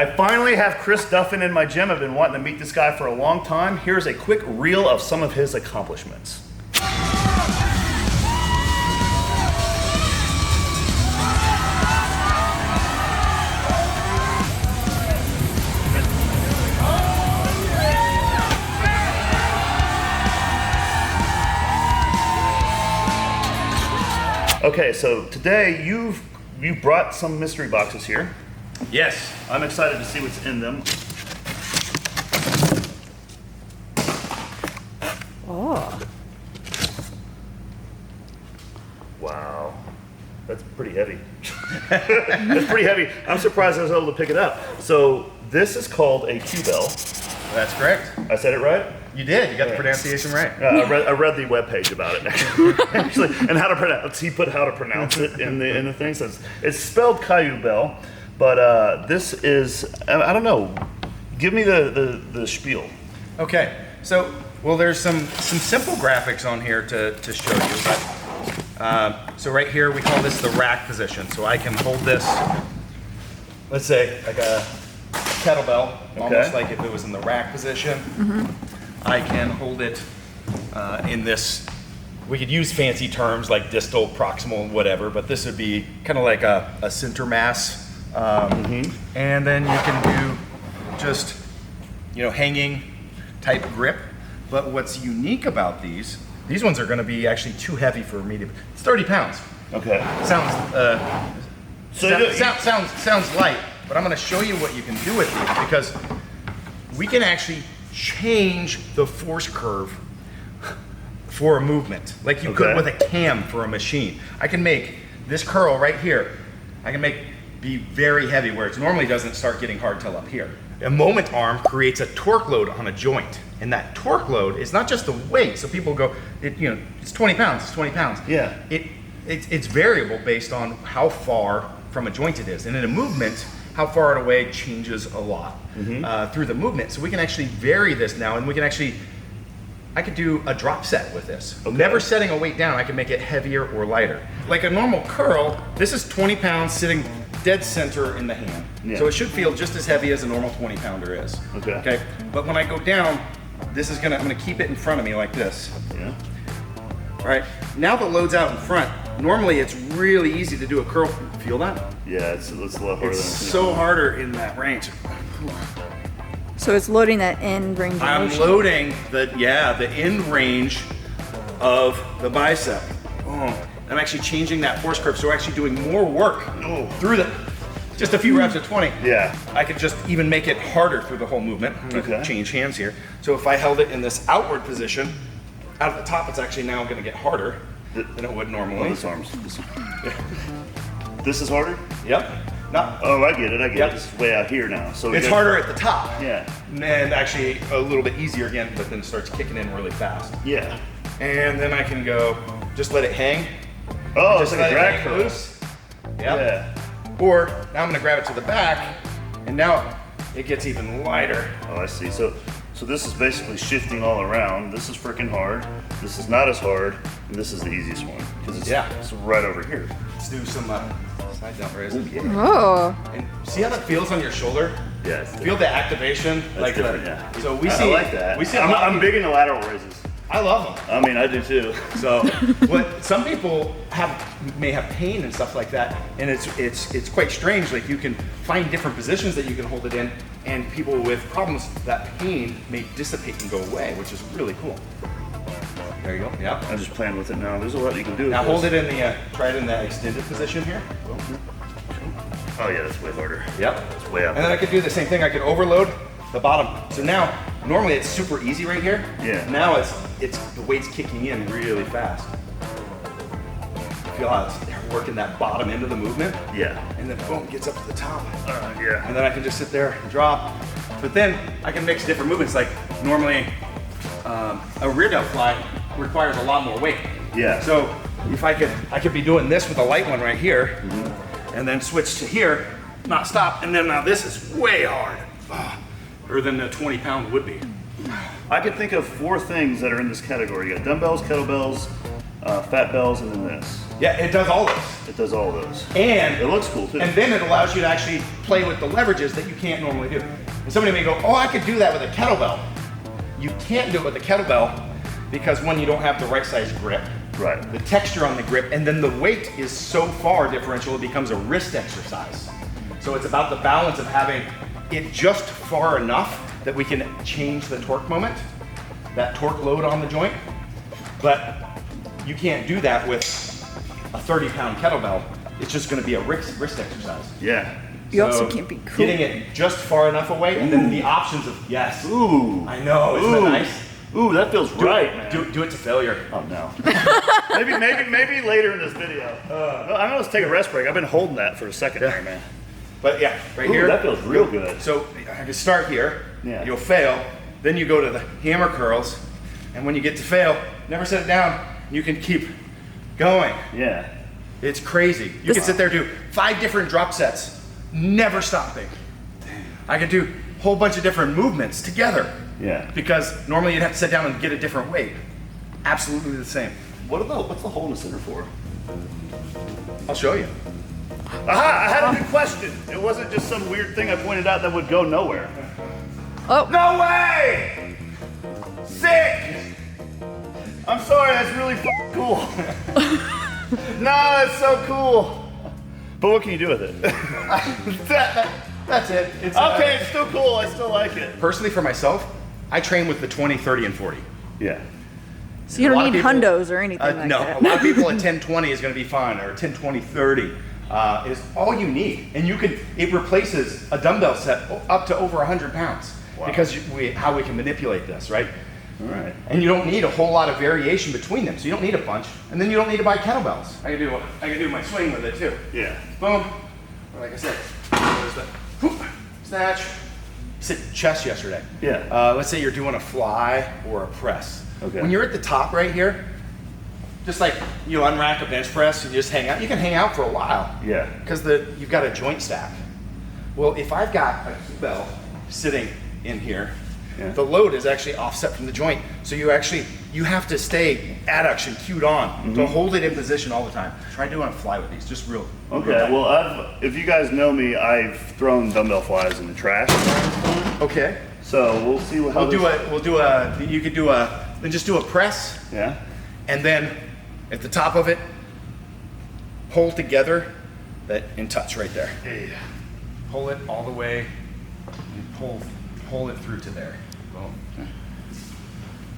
I finally have Chris Duffin in my gym. I've been wanting to meet this guy for a long time. Here's a quick reel of some of his accomplishments. Okay, so today you brought some mystery boxes here. Yes. I'm excited to see what's in them. Oh. Wow. That's pretty heavy. That's pretty heavy. I'm surprised I was able to pick it up. So this is called a Q-bell. That's correct. I said it right? You did. You got the pronunciation right. I read the webpage about it actually, and how to pronounce. He put how to pronounce it in the thing. So it's spelled Caillou bell, but this is I don't know. Give me the spiel. Okay. So there's some simple graphics on here to show you. But so right here we call this the rack position. So I can hold this. Let's say like a kettlebell, almost like if it was in the rack position. I can hold it in this, we could use fancy terms like distal, proximal, whatever, but this would be kind of like a center mass. And then you can do just, hanging type grip. But what's unique about these ones are gonna be actually too heavy for me to, it's 30 pounds. Okay. Sounds light, but I'm gonna show you what you can do with these because we can actually change the force curve for a movement like you could with a cam for a machine. I can make this curl right here, I can be very heavy where it normally doesn't start getting hard till up here. A moment arm creates a torque load on a joint, and that torque load is not just the weight. So people go, it's 20 pounds, it's 20 pounds. Yeah. It's variable based on how far from a joint it is, and in a movement, how far away changes a lot through the movement. So we can actually vary this now, and we can actually, I could do a drop set with this. Never setting a weight down, I can make it heavier or lighter. Like a normal curl, this is 20 pounds sitting dead center in the hand. Yeah. So it should feel just as heavy as a normal 20 pounder is. Okay. But when I go down, I'm gonna keep it in front of me like this. Yeah. All right, now the load's out in front. Normally it's really easy to do a curl. Feel that? Yeah, it's a lot harder. It's so harder in that range. So it's loading that end range of I'm motion. loading the end range of the bicep. I'm actually changing that force curve, so we're actually doing more work through just a few reps of 20. Yeah. I could just even make it harder through the whole movement. Change hands here. So if I held it in this outward position, out at the top, it's actually now going to get harder than it would normally. This arm's. This is harder? Yep. No. Oh, I get it. It's way out here now. So it's harder at the top. Yeah. And actually a little bit easier again, but then it starts kicking in really fast. Yeah. And then I can go, just let it hang. Oh, just it's like a drag curl. Loose. Yep. Yeah. Or now I'm gonna grab it to the back, and now it gets even lighter. Oh, I see. So this is basically shifting all around. This is freaking hard. This is not as hard, and this is the easiest one because it's right over here. Let's do some side down raises. Oh. And see how that feels on your shoulder? Yeah. Feel the activation. That's like different, yeah. So we I see. like that. We see. I'm big into lateral raises. I love them. I mean, I do too. So, what some people may have pain and stuff like that, and it's quite strange. Like you can find different positions that you can hold it in, and people with problems, that pain may dissipate and go away, which is really cool. There you go. Yeah. I'm just playing with it now. There's a lot you can do. Now hold it in the try it in that extended position here. Oh yeah, that's way harder. Yep. It's way up. And then I could do the same thing. I could overload the bottom. So now, normally it's super easy right here. Yeah. Now it's the weight's kicking in really fast. Feel how it's working that bottom end of the movement? Yeah. And then boom, gets up to the top. Yeah. And then I can just sit there and drop. But then I can mix different movements. Like normally, a rear delt fly requires a lot more weight. Yeah. So if I could be doing this with a light one right here, and then switch to here, not stop, and then now this is way hard. Or than a 20-pound would be. I could think of 4 things that are in this category. You got dumbbells, kettlebells, fat bells, and then this. Yeah, it does all this. It does all those. And it looks cool too. And then it allows you to actually play with the leverages that you can't normally do. And somebody may go, oh, I could do that with a kettlebell. You can't do it with a kettlebell because one, you don't have the right size grip. Right. The texture on the grip, and then the weight is so far differential, it becomes a wrist exercise. So it's about the balance of having it just far enough that we can change the torque moment, that torque load on the joint. But you can't do that with a 30-pound kettlebell. It's just gonna be a wrist exercise. Yeah. You also can't be cool. Getting it just far enough away, and then the options of, yes. Ooh. I know, isn't that nice? Ooh, that feels right, man. Do it to failure. Oh no. maybe later in this video. I'm gonna take a rest break. I've been holding that for a second there, man. But yeah, right Ooh, here. that feels real good. So I can start here. Yeah. You'll fail. Then you go to the hammer curls, and when you get to fail, never set it down. You can keep going. Yeah. It's crazy. You can sit there, do 5 different drop sets, never stopping. I can do a whole bunch of different movements together. Yeah. Because normally you'd have to sit down and get a different weight. Absolutely the same. What's the hole in the center for? I'll show you. Aha! I had a good question. It wasn't just some weird thing I pointed out that would go nowhere. Oh. No way! Sick! I'm sorry, that's really cool. No, that's so cool. But what can you do with it? That's it. It's okay, it's still cool. I still like it. Personally, for myself, I train with the 20, 30, and 40. Yeah. So you A lot don't of need people- hundos or anything like no, that. a lot of people at 10, 20 is going to be fine, or 10, 20, 30 is all you need. And it replaces a dumbbell set up to over 100 pounds. Wow. Because how we can manipulate this, right? All right. And you don't need a whole lot of variation between them. So you don't need a bunch. And then you don't need to buy kettlebells. I can do my swing with it too. Yeah. Boom. Or like I said, there's the whoop, snatch. Sit chest yesterday. Yeah. Let's say you're doing a fly or a press. Okay. When you're at the top right here, just like you unrack a bench press and you just hang out, you can hang out for a while. Yeah. Because you've got a joint stack. Well, if I've got a kettlebell sitting in here, Yeah. the load is actually offset from the joint. So you have to stay adduction cued on to hold it in position all the time. Try doing a fly with these, just real. Okay. Well, if you guys know me, I've thrown dumbbell flies in the trash. Okay. So we'll see how You could just do a press, Yeah. and then at the top of it, hold together that in touch right there. Yeah. Pull it all the way and pull it through to there. Boom.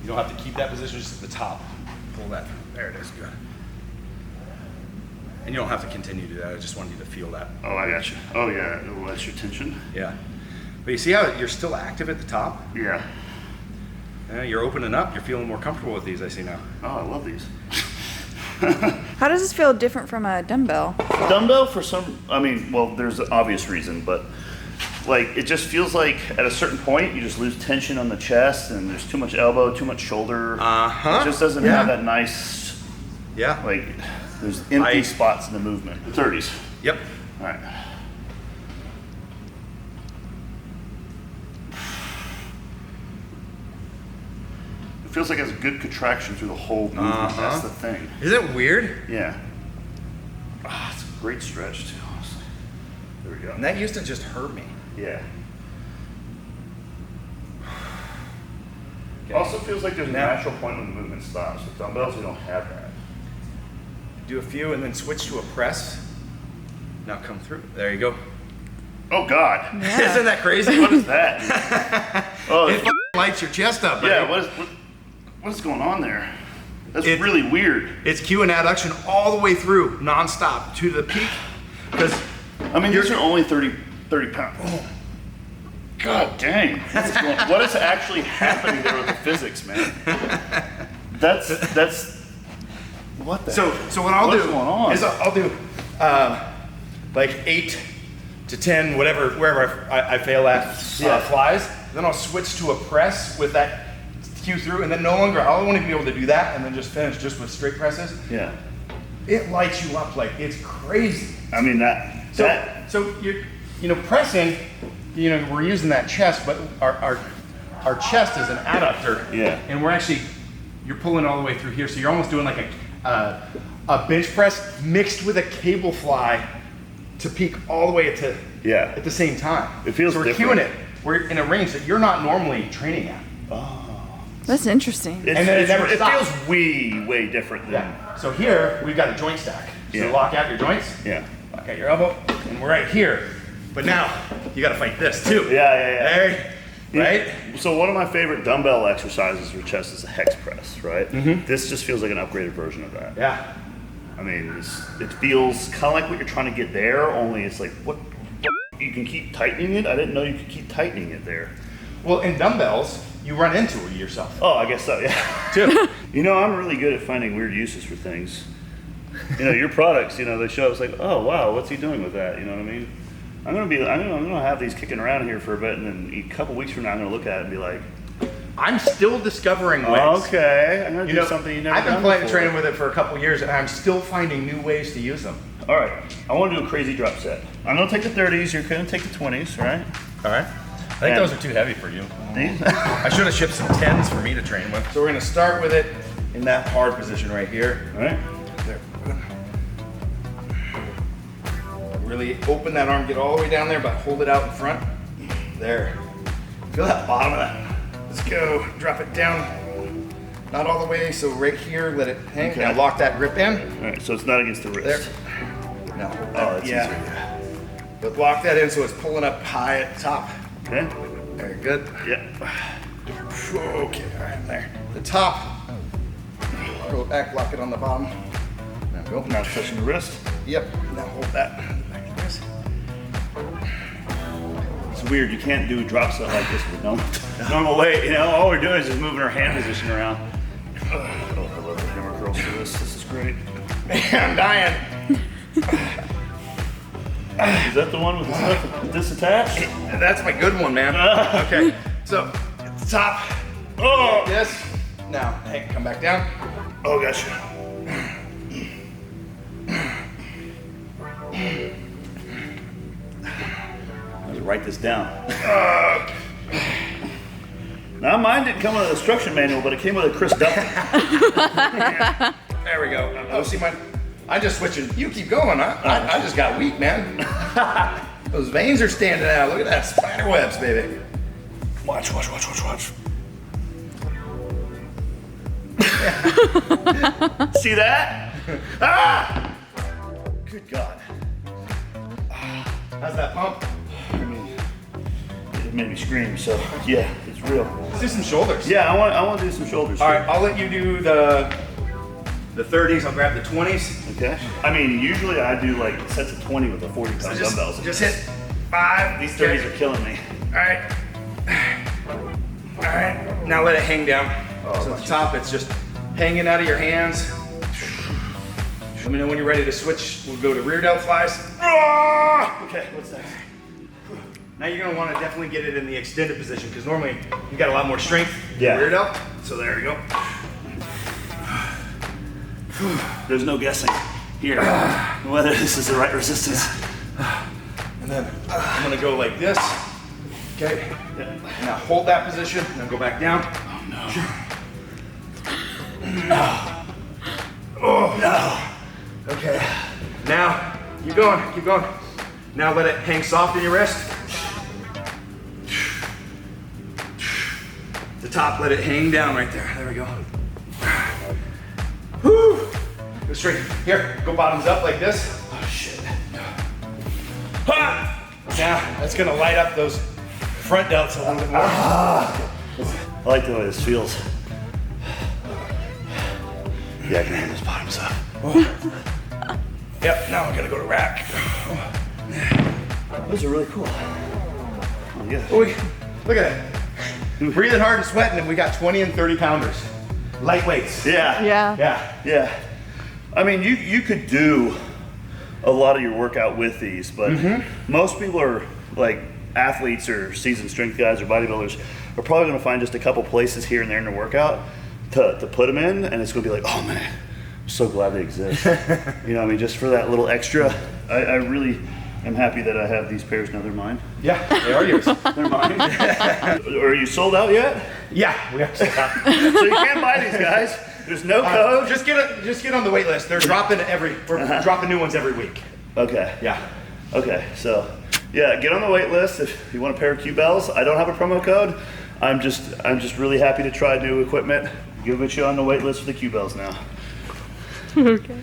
You don't have to keep that position just at the top. Pull that through. There it is. Good. And you don't have to continue to do that. I just wanted you to feel that. Oh, I got you. Oh, yeah. Well, that's your tension. Yeah. But you see how you're still active at the top? Yeah. You're opening up. You're feeling more comfortable with these, I see now. Oh, I love these. How does this feel different from a dumbbell? Dumbbell there's an obvious reason, but like it just feels like at a certain point you just lose tension on the chest and there's too much elbow, too much shoulder. It just doesn't have that nice, like there's empty spots in the movement. The 30s. Yep. All right. It feels like it has a good contraction through the whole movement. That's the thing. Isn't it weird? Yeah. It's a great stretch too, honestly. There we go. And that used to just hurt me. Yeah. Also feels like there's a natural point when the movement stops. With dumbbells, we don't have that. Do a few and then switch to a press. Now come through. There you go. Oh God. Yeah. Isn't that crazy? What is that? Oh, It lights your chest up. yeah. Buddy. What is going on there? That's really weird. It's cue and adduction all the way through, nonstop to the peak. Because These are only 30 pounds. Oh. God dang. What is actually happening there with the physics, man? That's what the so what I'll what's do going on? is I'll do like 8 to 10, wherever I fail at flies. Then I'll switch to a press with that cue through, and then I'll only be able to do that, and then just finish just with straight presses. Yeah. It lights you up like it's crazy. I mean So you're pressing. We're using that chest, but our chest is an adductor. Yeah. And you're pulling all the way through here, so you're almost doing like a bench press mixed with a cable fly to peak all the way at the same time. It feels so we're different. cueing it. We're in a range that you're not normally training at. That's interesting. And then it never it stops. feels way different than. Yeah. So here we've got a joint stack. So Yeah. lock out your joints. Yeah. Lock out your elbow, and we're right here. But now you got to fight this too. Yeah. There, right? So one of my favorite dumbbell exercises for chest is a hex press, right? This just feels like an upgraded version of that. Yeah. I mean, it feels kind of like what you're trying to get there, only it's like, what? You can keep tightening it? I didn't know you could keep tightening it there. Well, in dumbbells, you run into it yourself Oh, I guess so, yeah. too. You know, I'm really good at finding weird uses for things. You know, your products, you know, they show us like, oh, wow, what's he doing with that? You know what I mean? I'm gonna have these kicking around here for a bit, and then a couple weeks from now, I'm gonna look at it and be like, I'm still discovering ways. okay, I'm gonna You do know, something you never I've been done playing before. training with it for a couple years, and I'm still finding new ways to use them. All right, I want to do a crazy drop set. I'm gonna take the 30s. You're gonna take the 20s, right? All right. I think And- those are too heavy for you. These. I should have shipped some 10s for me to train with. So we're gonna start with it in that hard position right here. All right. There. Really open that arm, get all the way down there, but hold it out in front. There. Feel that bottom of that. Let's go. Drop it down. Not all the way, so right here, let it hang. Okay. Now lock that grip in. All right. So it's not against the There. wrist. No. Oh, that's yeah. easier. But lock that in so it's pulling up high at the top. Okay. Very good. Yeah. Okay, all right, there. The top. Roll it back, lock it on the bottom. Now go. Now touching the wrist. Yep. Now hold that. Back like this. It's weird. You can't do a drop set like this with normal weight. You know, all we're doing is just moving our hand position around. Oh, I love the hammer curls for this. This is great. Man, I'm dying. Is that the one with the stuff disattached? That's my good one, man. Okay, so at the top, Oh, this. Now, hey, come back down. oh, gotcha. Let's write this down. Now, mine didn't come with an instruction manual, but it came with a Chris Duffy. There we go. Oh, see, I just switching. You keep going, huh? I just got weak, man. Those veins are standing out. Look at that, spider webs, baby. Watch. See that? Ah! Good God. How's that pump? I mean, it made me scream, so yeah, it's real. Let's do some shoulders. Yeah, I want to do some shoulders. All right, I'll let you do the 30s. I'll grab the 20s. Okay. I mean, usually I do like sets of 20 with the 40-pound dumbbells. Just hit 5. These 30s are killing me. All right. All right. Now let it hang down. So at the top, it's just hanging out of your hands. Let me know when you're ready to switch. We'll go to rear delt flies. Okay, what's next? Now you're gonna want to definitely get it in the extended position because normally you got a lot more strength in Yeah. rear delt. So there you go. There's no guessing here whether this is the right resistance. And then I'm gonna go like this. Okay. Now hold that position. Now go back down. Oh no. Okay. Now keep going. Keep going. Now let it hang soft in your wrist. The top, let it hang down right there. There we go. Whew. Go straight. Here, go bottoms up like this. Oh shit. Ha! Now that's gonna light up those front delts a little bit more. I like the way this feels. Yeah, I can handle those bottoms up. Yep. Now we're gonna go to rack. Those are really cool. Oh, yeah. Oh, look at that. Breathing hard and sweating, and we got 20 and 30 pounders. Lightweights. Yeah. Yeah. Yeah. I mean, you could do a lot of your workout with these, but most people are like athletes or seasoned strength guys or bodybuilders are probably going to find just a couple places here and there in their workout to put them in, and it's going to be like, oh man, I'm so glad they exist. You know, I mean, just for that little extra. I really am happy that I have these pairs. Now they're mine. Yeah, they are yours. They're mine. Are you sold out yet? Yeah, we actually got. So you can't buy these, guys. There's no code. Just get on the wait list. They're dropping we're dropping new ones every week. Okay. Yeah. Okay. So, yeah, get on the wait list if you want a pair of Q-Bells. I don't have a promo code. I'm just really happy to try new equipment. You'll get you on the wait list for the Q-Bells now. Okay.